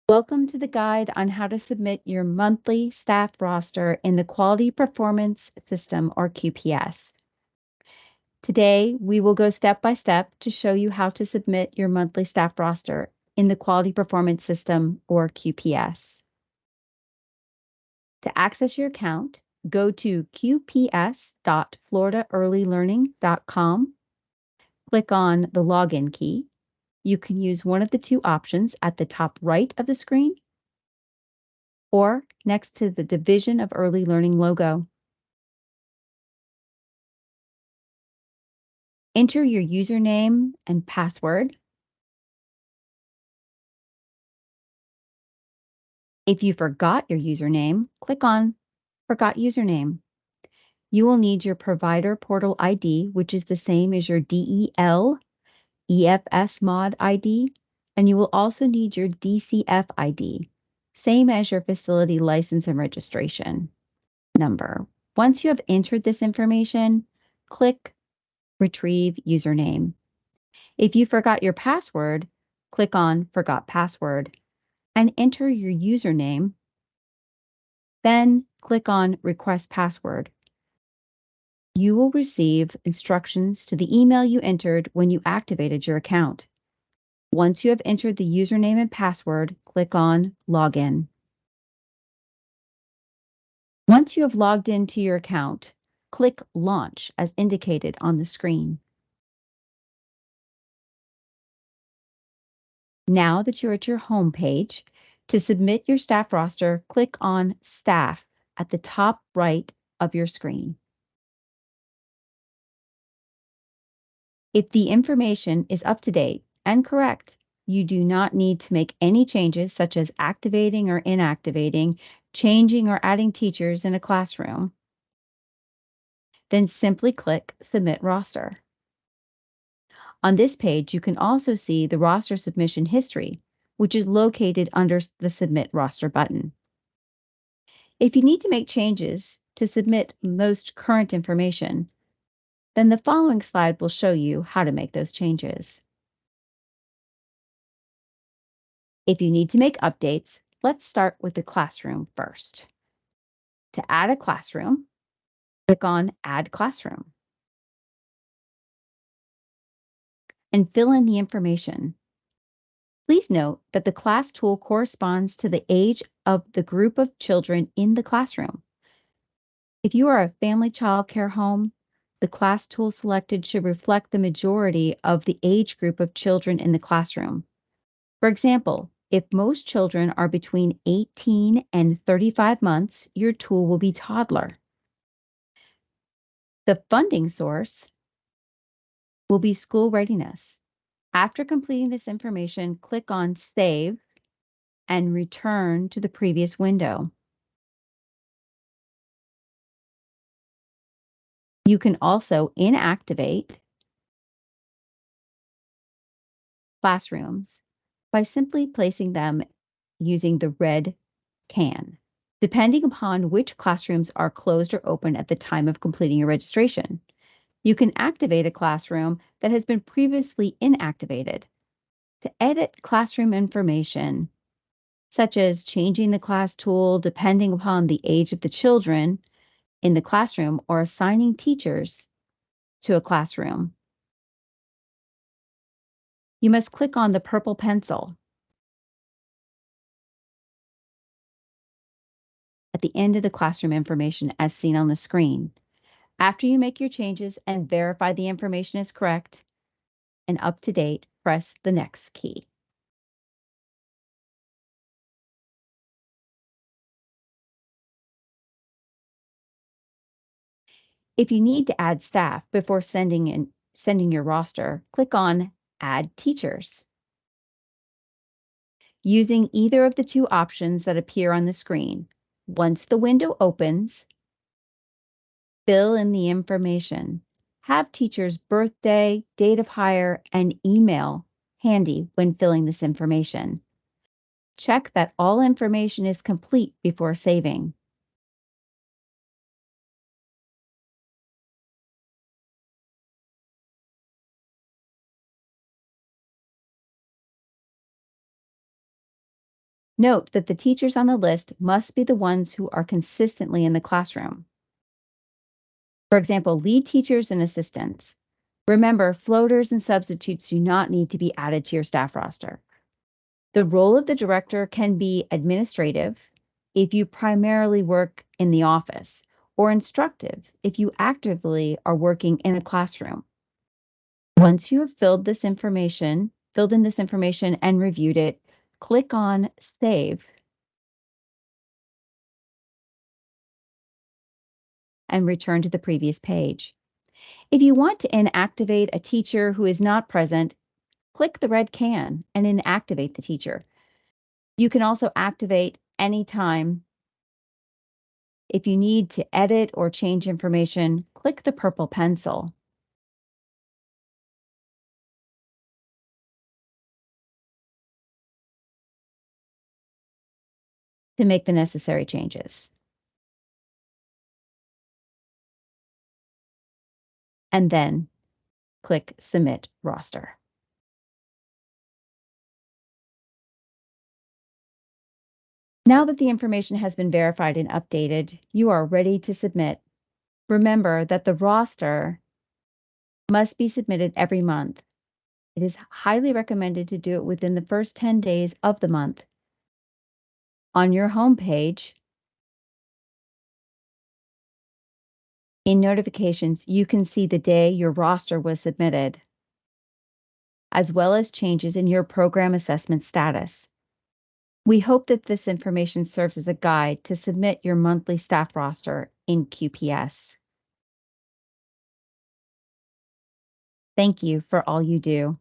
Welcome to the guide on how to submit your monthly staff roster in the Quality Performance System, or QPS. Today, we will go step by step to show you how to submit your monthly staff roster in the Quality Performance System, or QPS. To access your account, go to qps.floridaearlylearning.com, click on the login key. You can use one of the two options at the top right of the screen or next to the Division of Early Learning logo. Enter your username and password. If you forgot your username, click on Forgot Username. You will need your Provider Portal ID, which is the same as your DEL EFS Mod ID, and you will also need your DCF ID, same as your facility license and registration number. Once you have entered this information, click Retrieve Username. If you forgot your password, click on Forgot Password and enter your username. Then click on Request Password. You will receive instructions to the email you entered when you activated your account. Once you have entered the username and password, click on Login. Once you have logged into your account, click Launch as indicated on the screen. Now that you're at your home page, to submit your staff roster, click on Staff at the top right of your screen. If the information is up to date and correct, you do not need to make any changes such as activating or inactivating, changing or adding teachers in a classroom. Then simply click Submit Roster. On this page, you can also see the roster submission history, which is located under the Submit Roster button. If you need to make changes to submit most current information, then the following slide will show you how to make those changes. If you need to make updates, let's start with the classroom first. To add a classroom, click on Add Classroom and fill in the information. Please note that the class tool corresponds to the age of the group of children in the classroom. If you are a family child care home, the class tool selected should reflect the majority of the age group of children in the classroom. For example, if most children are between 18 and 35 months, your tool will be toddler. The funding source will be school readiness. After completing this information, click on Save and return to the previous window. You can also inactivate classrooms by simply placing them using the red can, depending upon which classrooms are closed or open at the time of completing your registration. You can activate a classroom that has been previously inactivated. To edit classroom information, such as changing the class tool depending upon the age of the children in the classroom or assigning teachers to a classroom, you must click on the purple pencil at the end of the classroom information as seen on the screen. After you make your changes and verify the information is correct and up to date, press the Next key. If you need to add staff before sending your roster, click on Add Teachers. Using either of the two options that appear on the screen, once the window opens, fill in the information. Have teacher's birthday, date of hire, and email handy when filling this information. Check that all information is complete before saving. Note that the teachers on the list must be the ones who are consistently in the classroom. For example, lead teachers and assistants. Remember, floaters and substitutes do not need to be added to your staff roster. The role of the director can be administrative if you primarily work in the office, or instructive if you actively are working in a classroom. Once you have filled in this information and reviewed it, click on Save and return to the previous page. If you want to inactivate a teacher who is not present, click the red can and inactivate the teacher. You can also activate anytime. If you need to edit or change information, click the purple pencil. To make the necessary changes. And then click Submit Roster. Now that the information has been verified and updated, you are ready to submit. Remember that the roster must be submitted every month. It is highly recommended to do it within the first 10 days of the month. On your home page, in notifications, you can see the day your roster was submitted, as well as changes in your program assessment status. We hope that this information serves as a guide to submit your monthly staff roster in QPS. Thank you for all you do.